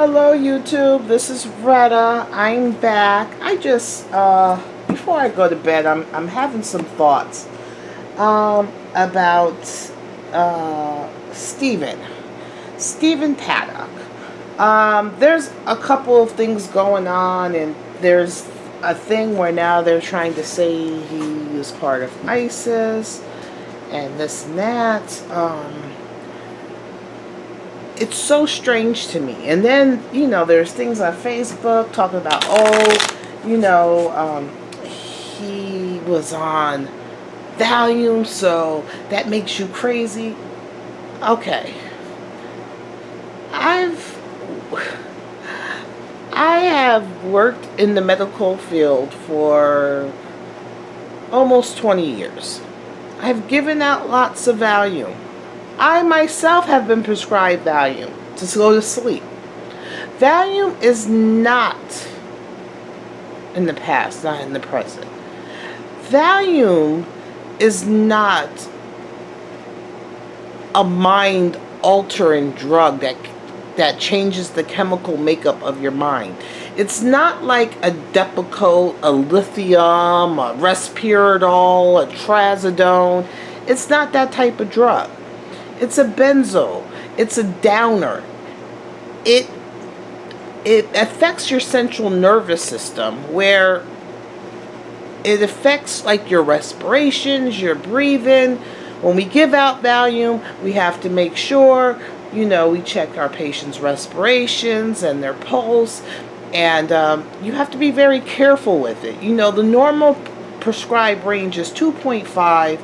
Hello YouTube, this is Retta. I'm back. I just before I go to bed, I'm having some thoughts about Stephen Paddock. There's a couple of things going on, and there's a thing where now they're trying to say he is part of ISIS and this and that. It's so strange to me. And then, there's things on Facebook talking about, he was on Valium, so that makes you crazy. Okay. I have worked in the medical field for almost 20 years. I've given out lots of Valium. I myself have been prescribed Valium to go to sleep. Valium is not in the past, not in the present. Valium is not a mind-altering drug that changes the chemical makeup of your mind. It's not like a Depakote, a lithium, a Respirodol, a Trazodone. It's not that type of drug. It's a benzo. It's a downer. It affects your central nervous system, where it affects like your respirations, your breathing. When we give out Valium, we have to make sure, we check our patients' respirations and their pulse, and you have to be very careful with it. The normal prescribed range is 2.5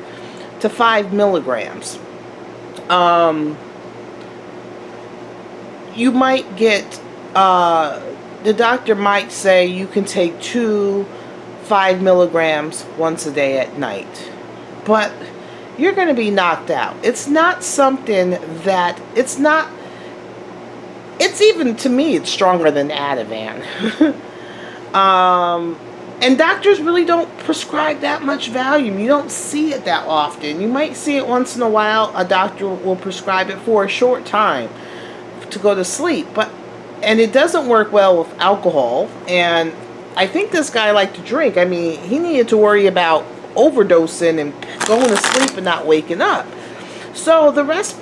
to 5 milligrams. You might get, the doctor might say you can take 5 milligrams once a day at night, but you're going to be knocked out. It's not something that, it's even, to me, it's stronger than Ativan. And doctors really don't prescribe that much Valium. You don't see it that often. You might see it once in a while. A doctor will prescribe it for a short time to go to sleep. And it doesn't work well with alcohol. And I think this guy liked to drink. I mean, he needed to worry about overdosing and going to sleep and not waking up. So this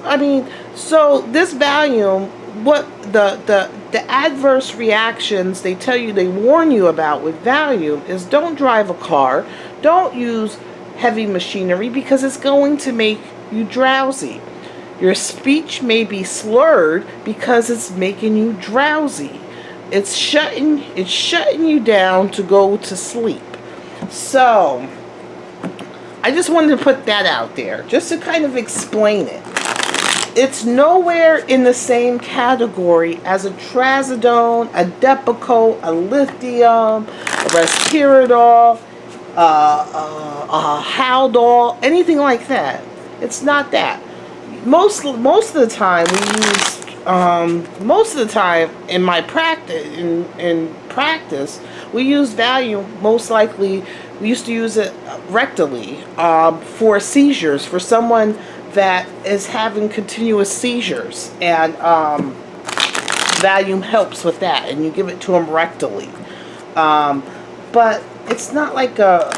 Valium, what the adverse reactions they warn you about with Valium is, don't drive a car, don't use heavy machinery, because it's going to make you drowsy. Your speech may be slurred because it's making you drowsy. It's shutting you down to go to sleep. So I just wanted to put that out there, just to kind of explain it. It's nowhere in the same category as a Trazodone, a Depakote, a lithium, a Respirodol, a Haldol, anything like that. It's not that. Most of the time in my practice, in practice, we use Valium. Most likely, we used to use it rectally for seizures, for someone that is having continuous seizures, and Valium helps with that, and you give it to them rectally. But it's not like a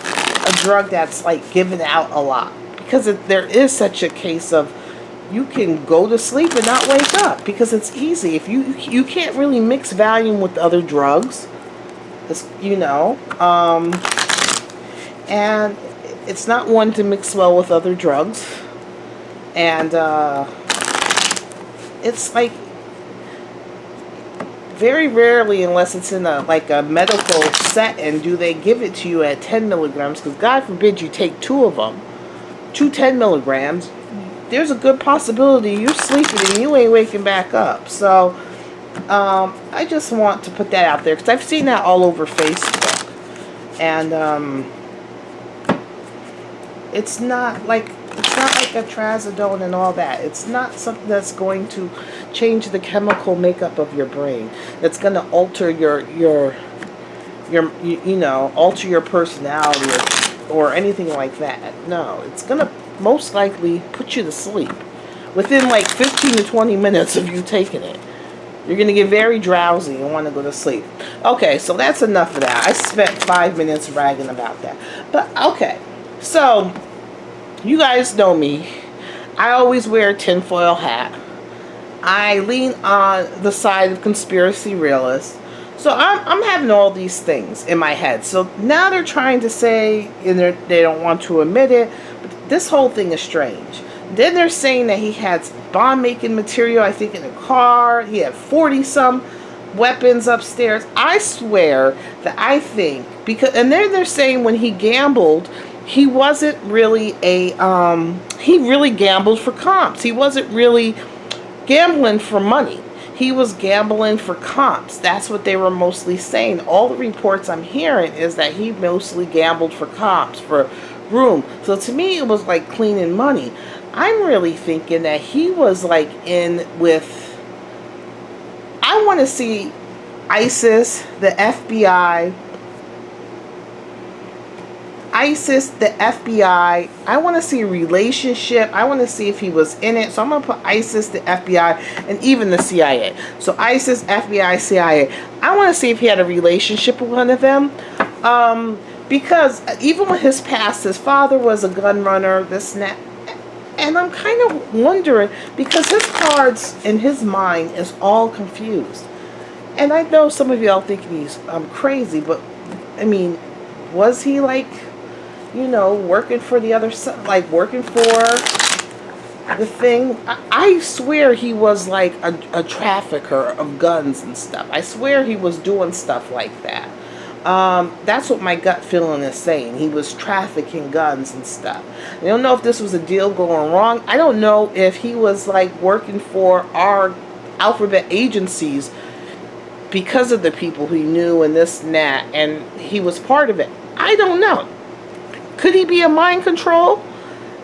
drug that's like given out a lot, because there is such a case of you can go to sleep and not wake up, because it's easy. If you can't really mix Valium with other drugs, and it's not one to mix well with other drugs. And it's like very rarely, unless it's in a medical setting, do they give it to you at 10 milligrams. Because God forbid you take 2 of them, 10 milligrams. There's a good possibility you're sleeping and you ain't waking back up. So I just want to put that out there, because I've seen that all over Facebook. And it's not like a Trazodone and all that. It's not something that's going to change the chemical makeup of your brain. That's going to alter your alter your personality or anything like that. No, it's going to most likely put you to sleep within like 15 to 20 minutes of you taking it. You're going to get very drowsy and want to go to sleep. Okay, so that's enough of that. I spent 5 minutes bragging about that. But, okay. So, you guys know me. I always wear a tinfoil hat. I lean on the side of conspiracy realists. So, I'm having all these things in my head. So, now they're trying to say, and they don't want to admit it, but this whole thing is strange. Then they're saying that he had bomb-making material, I think, in a car. He had 40-some weapons upstairs. I swear that I think, because, and then they're saying when he gambled, he wasn't really he really gambled for comps. He wasn't really gambling for money. He was gambling for comps. That's what they were mostly saying. All the reports I'm hearing is that he mostly gambled for comps, for room. So to me, it was like cleaning money. I'm really thinking that he was like in with, I want to see ISIS, the FBI, the FBI. I want to see a relationship. I want to see if he was in it. So I'm going to put ISIS, the FBI, and even the CIA. So ISIS, FBI, CIA. I want to see if he had a relationship with one of them. Because even with his past, his father was a gun runner, this and that. And I'm kind of wondering, because his cards in his mind is all confused. And I know some of y'all think he's crazy, but I mean, was he like, you know, working for the other side, like working for the thing? I swear he was like a trafficker of guns and stuff. I swear he was doing stuff like that. That's what my gut feeling is saying. He was trafficking guns and stuff. I don't know if this was a deal going wrong. I don't know if he was like working for our alphabet agencies because of the people he knew and this and that, and he was part of it. I don't know. Could he be a mind control?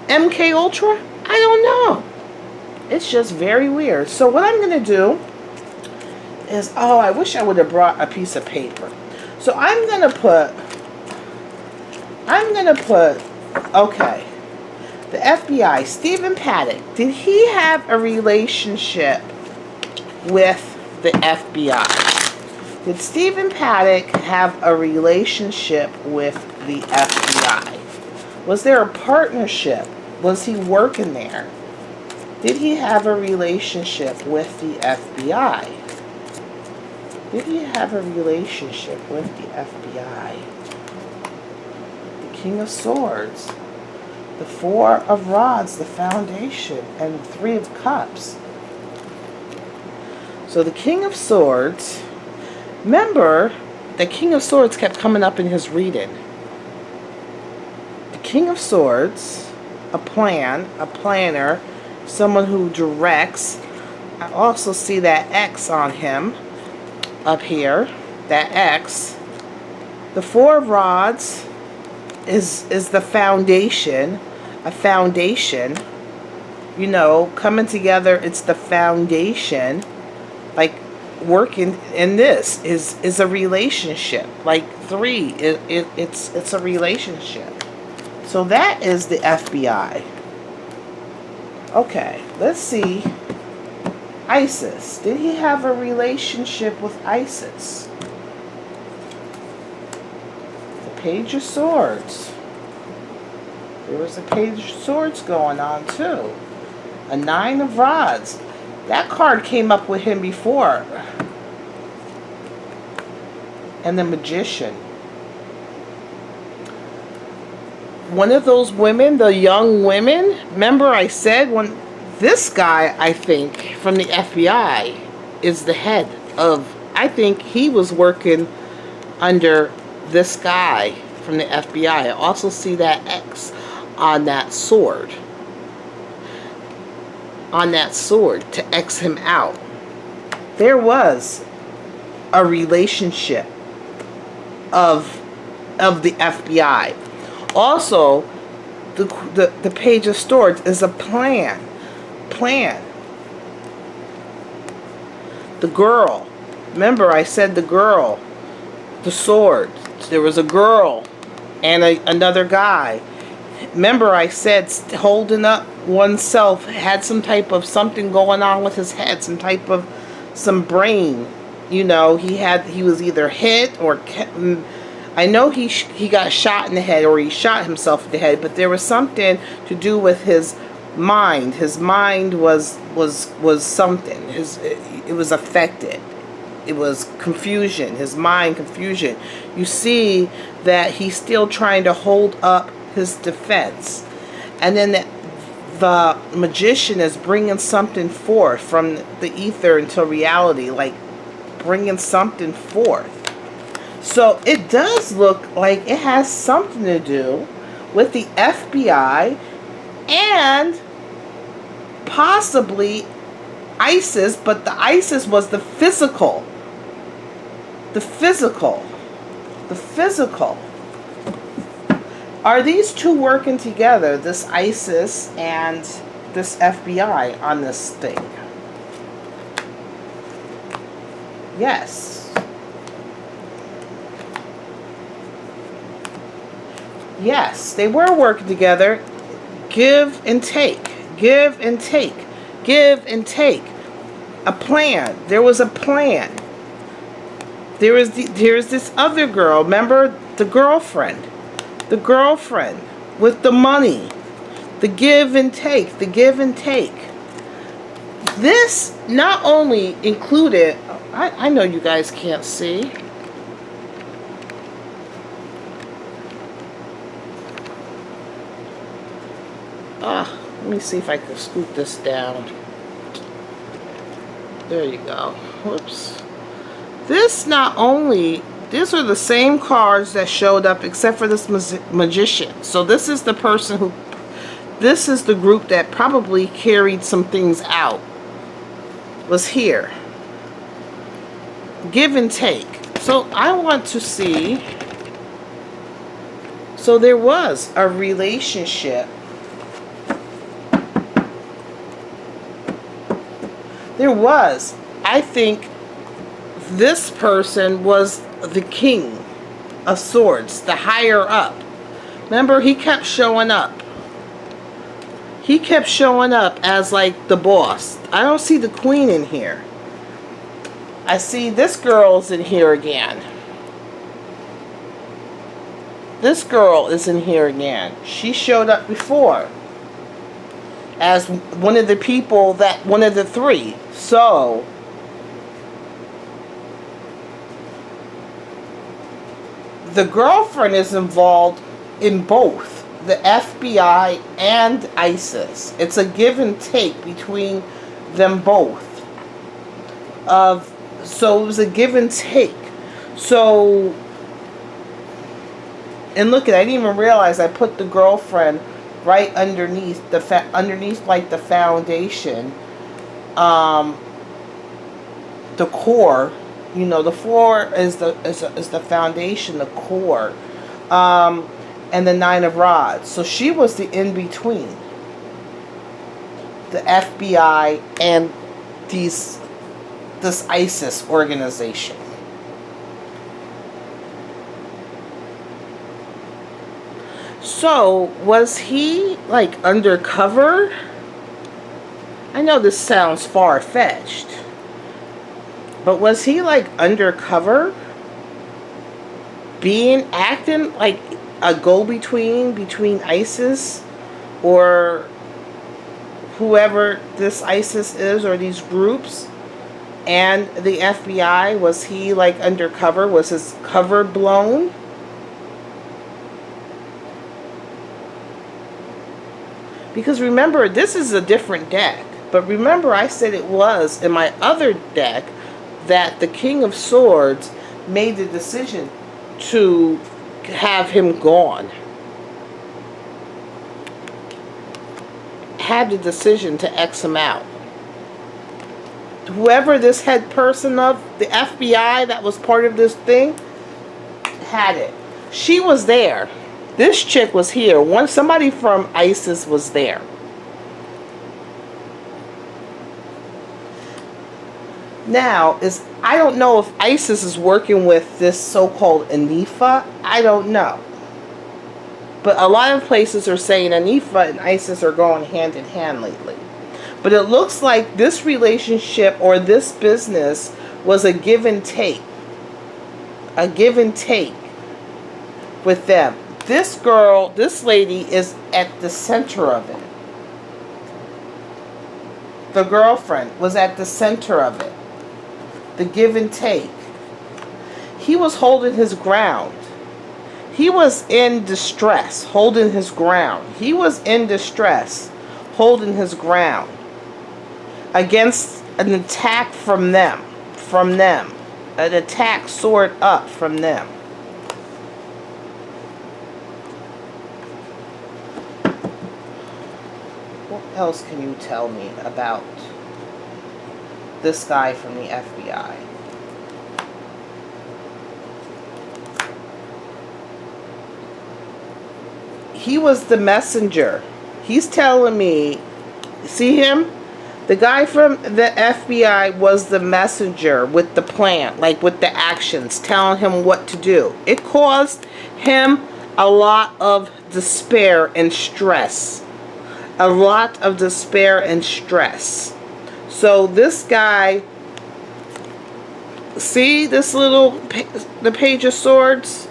MK Ultra? I don't know. It's just very weird. So what I'm going to do is, oh, I wish I would have brought a piece of paper. So I'm going to put, okay, the FBI, Stephen Paddock, did he have a relationship with the FBI? Did Stephen Paddock have a relationship with the FBI? Was there a partnership? Was he working there? Did he have a relationship with the FBI? Did he have a relationship with the FBI? The King of Swords, the Four of Rods, the Foundation, and the Three of Cups. So the King of Swords, remember, the King of Swords kept coming up in his reading. The King of Swords, a planner, someone who directs. I also see that X on him. Up here, that X. The Four of Rods is the foundation, a foundation, you know, coming together. It's the foundation, like working in this is a relationship. Like three, it's a relationship. So that is the FBI. Okay, let's see. ISIS. Did he have a relationship with ISIS? The Page of Swords. There was a Page of Swords going on too. A Nine of Rods. That card came up with him before. And the Magician. One of those women, the young women, remember I said when this guy, I think, from the FBI is the head of, I think he was working under this guy from the FBI. I also see that X on that sword. On that sword to X him out. There was a relationship of the FBI. Also, the Page of Swords is a plan. The girl. Remember I said the girl. The sword. There was a girl and another guy. Remember I said holding up oneself, had some type of something going on with his head, some type of some brain. You know, he was either hit or I know he got shot in the head, or he shot himself in the head, but there was something to do with his mind. His mind was something. It was affected. It was confusion. His mind confusion. You see that he's still trying to hold up his defense, and then the magician is bringing something forth from the ether into reality, like bringing something forth. So it does look like it has something to do with the FBI and possibly ISIS, but the ISIS was the physical. The physical. The physical. Are these two working together, this ISIS and this FBI, on this thing? Yes. Yes, they were working together. Give and take. Give and take. Give and take. A plan. There was a plan. There's this other girl. Remember the girlfriend? The girlfriend with the money. The give and take. The give and take. This not only included... I know you guys can't see. Let me see if I can scoot this down. There you go. Whoops. This not only... These are the same cards that showed up except for this magician. So this is the person who... This is the group that probably carried some things out. Was here. Give and take. So I want to see... So there was a relationship. There was. I think this person was the king of swords, the higher up. Remember, he kept showing up. He kept showing up as like the boss. I don't see the queen in here. I see this girl's in here again. This girl is in here again. She showed up before as one of the people that, one of the three. So, the girlfriend is involved in both the FBI and ISIS. It's a give and take between them both. So it was a give and take. So, and look at, I didn't even realize I put the girlfriend right underneath underneath like the foundation, the core. You know, the floor is the foundation, the core, and the Nine of Rods. So she was the in between, the FBI and this ISIS organization. So, was he, like, undercover? I know this sounds far-fetched. But was he, like, undercover? Acting like a go-between between ISIS or whoever this ISIS is, or these groups, and the FBI? Was he, like, undercover? Was his cover blown? Because remember, this is a different deck. But remember, I said it was in my other deck that the King of Swords made the decision to have him gone. Had the decision to X him out. Whoever this head person of the FBI that was part of this thing had it. She was there. This chick was here. Somebody from ISIS was there. Now, I don't know if ISIS is working with this so-called Antifa. I don't know. But a lot of places are saying Antifa and ISIS are going hand in hand lately. But it looks like this relationship or this business was a give and take. A give and take with them. This girl, this lady is at the center of it. The girlfriend was at the center of it. The give and take. He was holding his ground. He was in distress, holding his ground. He was in distress, holding his ground against an attack from them. An attack soared up from them. What else can you tell me about this guy from the FBI? He was the messenger. He's telling me, see him? The guy from the FBI was the messenger with the plan, like with the actions, telling him what to do. It caused him a lot of despair and stress. A lot of despair and stress. So this guy, see this little, the Page of Swords?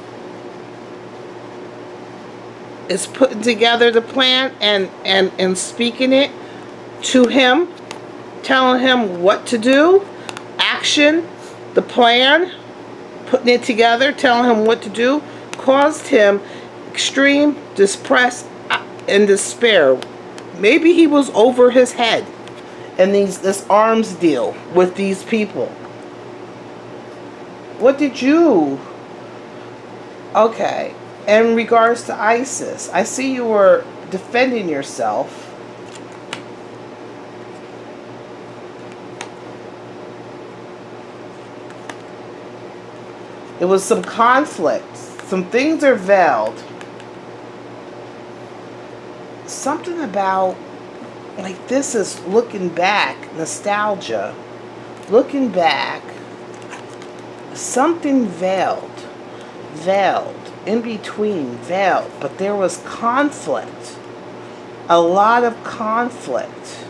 Is putting together the plan and speaking it to him, telling him what to do, action, the plan, putting it together, telling him what to do, caused him extreme distress and despair. Maybe he was over his head in this arms deal with these people. What did you? Okay. In regards to Isis, I see you were defending yourself. There was some conflict. Some things are veiled. Something about, like, this is looking back, nostalgia. Looking back, something veiled. In between, veiled, but there was conflict, a lot of conflict.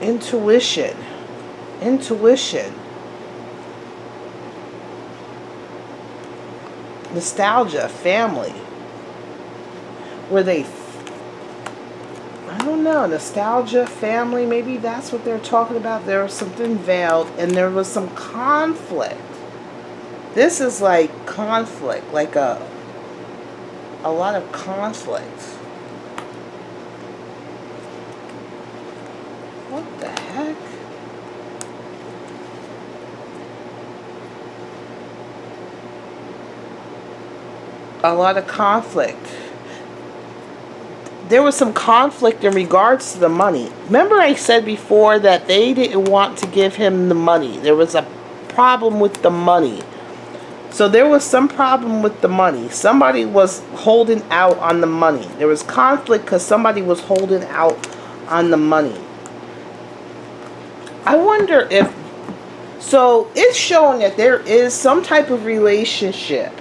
Intuition, nostalgia, family. Were they, I don't know, nostalgia, family, maybe that's what they're talking about. There was something veiled and there was some conflict. This is like conflict, like a lot of conflict. What the heck? A lot of conflict. There was some conflict in regards to the money. Remember I said before that they didn't want to give him the money. There was a problem with the money. So there was some problem with the money. Somebody was holding out on the money. There was conflict because somebody was holding out on the money. I wonder if... So it's showing that there is some type of relationship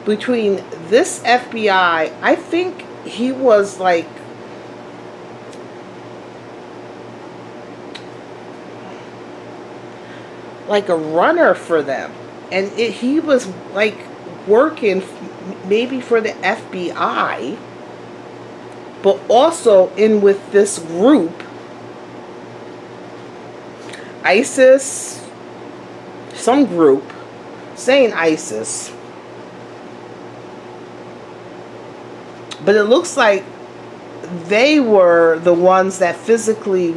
between this FBI. I think he was like a runner for them, and he was like working maybe for the FBI, but also in with this group, ISIS, some group, saying ISIS. But it looks like they were the ones that physically,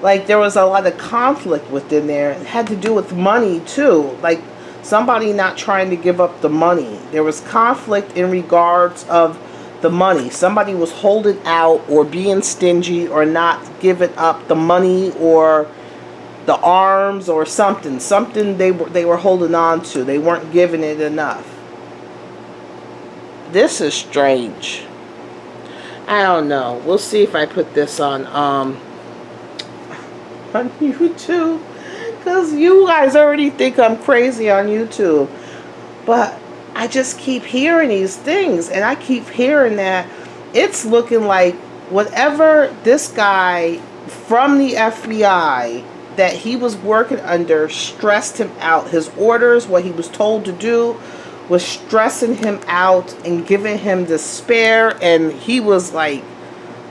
like there was a lot of conflict within there. It had to do with money too. Like somebody not trying to give up the money. There was conflict in regards of the money. Somebody was holding out or being stingy or not giving up the money or the arms or something. Something they were holding on to. They weren't giving it enough. This is strange. I don't know. We'll see if I put this on YouTube, because you guys already think I'm crazy on YouTube. But I I just keep hearing these things, and I keep hearing that it's looking like whatever this guy from the FBI that he was working under stressed him out. His orders, what he was told to do, was stressing him out and giving him despair, and he was like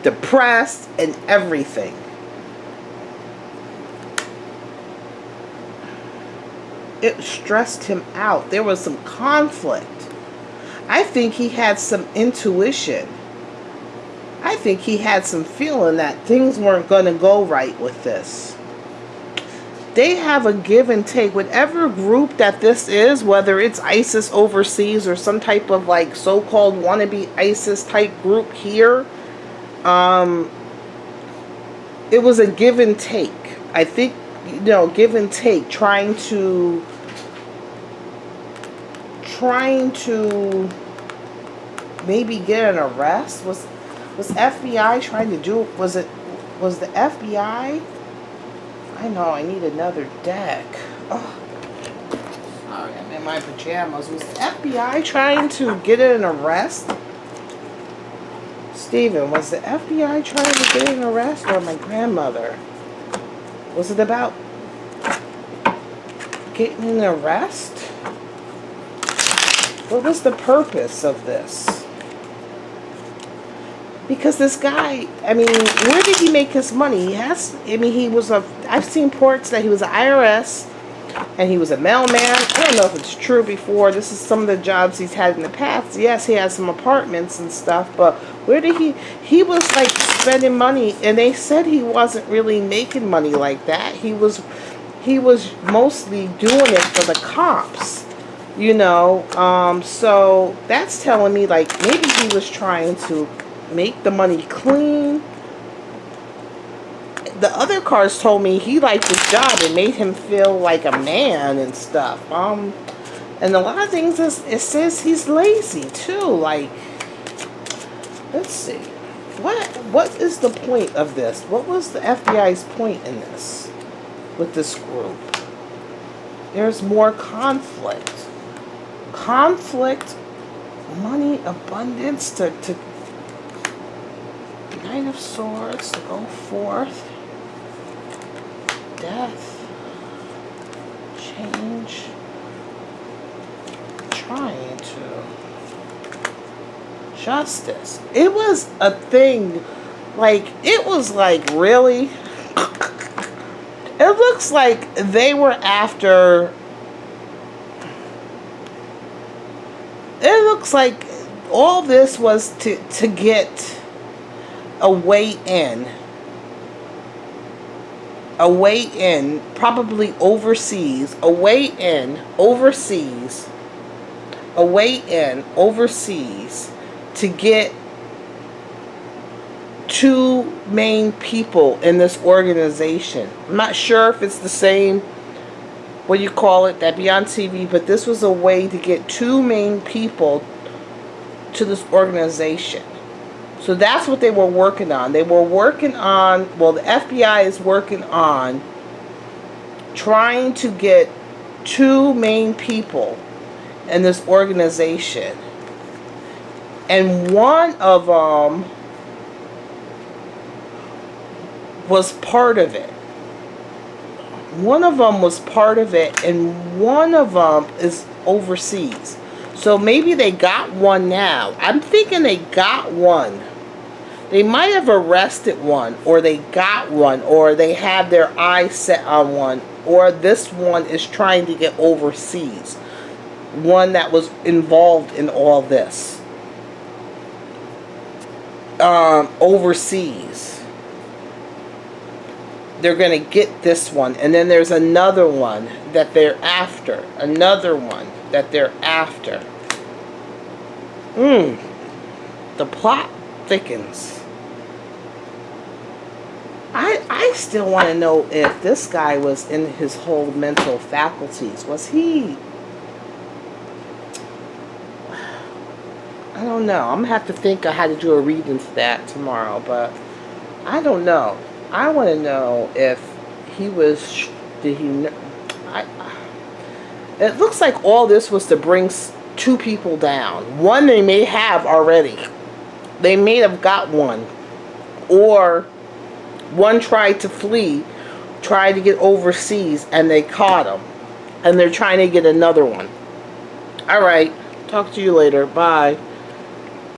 depressed and everything. It stressed him out. There was some conflict. I think he had some intuition. I think he had some feeling that things weren't going to go right with this. They have a give and take. Whatever group that this is, whether it's ISIS overseas or some type of like so-called wannabe ISIS type group here, it was a give and take. I think, give and take, trying to maybe get an arrest. Was FBI trying to do, was the FBI? I know, I need another deck. Oh, sorry, I'm in my pajamas. Was the FBI trying to get an arrest? Steven, was the FBI trying to get an arrest, or my grandmother? Was it about getting an arrest? What was the purpose of this? Because this guy, I mean, where did he make his money? I've seen reports that he was an IRS and he was a mailman. I don't know if it's true before. This is some of the jobs he's had in the past. Yes, he has some apartments and stuff, but where did he was like spending money, and they said he wasn't really making money like that. He was mostly doing it for the cops. So that's telling me like maybe he was trying to make the money clean. The other cards told me he liked his job. It made him feel like a man and stuff. And a lot of things it says he's lazy too. Like, let's see, what is the point of this? What was the FBI's point in this with this group? There's more conflict. Money, abundance, to Nine of Swords, to go forth, death, change, trying to, justice. It was a thing, like, it was like, really? It looks like they were after, it looks like all this was to get a way in, probably overseas, a way in overseas to get two main people in this organization. I'm not sure if it's the same, what do you call it, that be on TV, but this was a way to get two main people to this organization. So that's what they were working on. They were working on, well, the FBI is working on trying to get two main people in this organization. And one of them was part of it. One of them was part of it, and one of them is overseas. So maybe they got one now. I'm thinking they got one. They might have arrested one, or they got one, or they have their eyes set on one, or this one is trying to get overseas. One that was involved in all this. Overseas. They're going to get this one, and then there's another one that they're after. Another one that they're after. The plot thickens. I still want to know if this guy was in his whole mental faculties. Was he? I don't know. I'm going to have to think of how to do a reading for that tomorrow, but I don't know. I want to know if he was, it looks like all this was to bring 2 people down. One they may have already. They may have got one. Or one tried to flee, tried to get overseas, and they caught him. And they're trying to get another one. All right. Talk to you later. Bye.